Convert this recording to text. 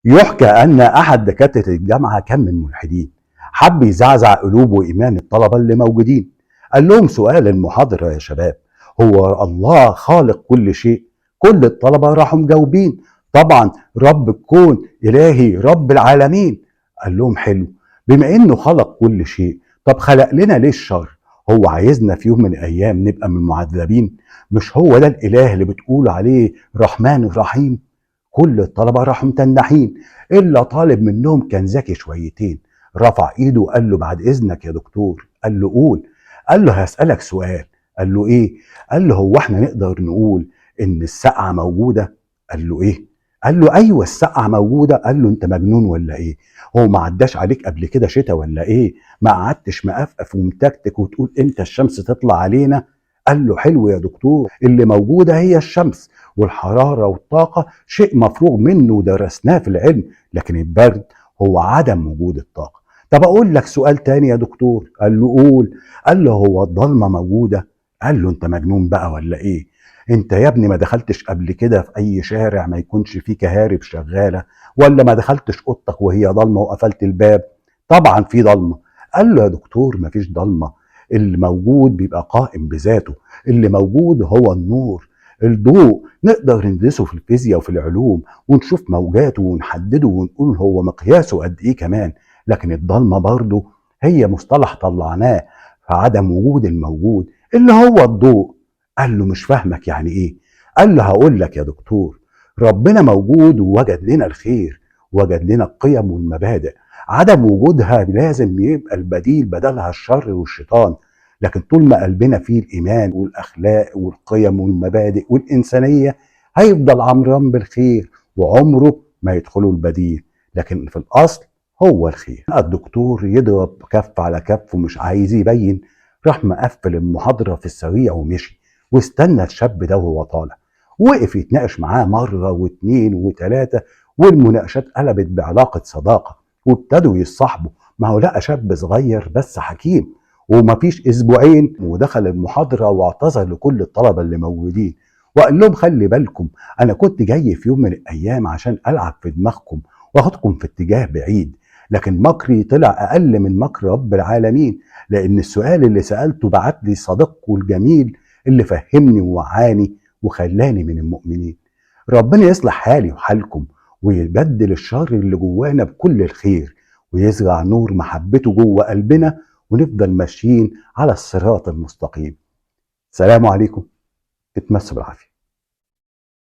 يحكى أن أحد دكاترة الجامعة كان من الملحدين، حب يزعزع قلوب وإيمان الطلبة اللي موجودين. قال لهم سؤال المحاضرة يا شباب: هو الله خالق كل شيء؟ كل الطلبة راحوا مجاوبين: طبعا رب الكون، إلهي، رب العالمين. قال لهم حلو، بما إنه خلق كل شيء، طب خلق لنا ليه الشر؟ هو عايزنا في يوم من الأيام نبقى من المعذبين؟ مش هو ده الإله اللي بتقول عليه رحمن الرحيم؟ كل الطلبة راحوا متنحين، إلا طالب منهم كان ذكي شويتين، رفع إيده وقال له: بعد إذنك يا دكتور. قال له: قول. قال له: هسألك سؤال. قال له: إيه؟ قال له: هو إحنا نقدر نقول إن السقعة موجودة؟ قال له: إيه؟ قال له: أيوة السقعة موجودة. قال له: أنت مجنون ولا إيه؟ هو ما عداش عليك قبل كده شتاء ولا إيه؟ ما قعدتش مقفقف ومتكتك وتقول إمتى الشمس تطلع علينا؟ قال له: حلو يا دكتور، اللي موجودة هي الشمس، والحرارة والطاقة شيء مفروغ منه ودرسناه في العلم، لكن البرد هو عدم وجود الطاقة. طب أقول لك سؤال تاني يا دكتور. قال له: قول. قال له: هو الضلمة موجودة؟ قال له: أنت مجنون بقى ولا إيه؟ أنت يا ابني ما دخلتش قبل كده في أي شارع ما يكونش فيه كهارب شغالة؟ ولا ما دخلتش أوضتك وهي ضلمة وقفلت الباب؟ طبعا في ضلمة. قال له: يا دكتور مفيش ضلمة، اللي موجود بيبقى قائم بذاته، اللي موجود هو النور. الضوء نقدر ندرسه في الفيزياء وفي العلوم ونشوف موجاته ونحدده ونقول هو مقياسه قد ايه كمان، لكن الضلمه برضه هي مصطلح طلعناه في عدم وجود الموجود اللي هو الضوء. قال له: مش فاهمك يعني ايه؟ قال له: هقول لك يا دكتور، ربنا موجود ووجد لنا الخير، وجد لنا القيم والمبادئ، عدم وجودها لازم يبقى البديل بدلها الشر والشيطان. لكن طول ما قلبنا فيه الإيمان والأخلاق والقيم والمبادئ والإنسانية هيفضل عمران بالخير، وعمره ما يدخله البديل، لكن في الأصل هو الخير. الدكتور يضرب كف على كف ومش عايز يبين، راح مقفل المحاضرة في السريع ومشي، واستنى الشاب ده وهو طالع. وقف يتناقش معاه مرة واتنين وتلاتة، والمناقشات قلبت بعلاقة صداقة، وابتدوا يصاحبوا. ما هو لقى شاب صغير بس حكيم، ومفيش اسبوعين ودخل المحاضره واعتذر لكل الطلبه اللي موجودين، وقال لهم: خلي بالكم، انا كنت جاي في يوم من الايام عشان العب في دماغكم واخدكم في اتجاه بعيد، لكن مكري طلع اقل من مكر رب العالمين، لان السؤال اللي سالته بعت لي صديقكم الجميل اللي فهمني ووعاني وخلاني من المؤمنين. ربنا يصلح حالي وحالكم، ويبدل الشر اللي جوانا بكل الخير، ويزرع نور محبته جوه قلبنا، ونفضل ماشيين على الصراط المستقيم. سلام عليكم، اتمسوا بالعافية.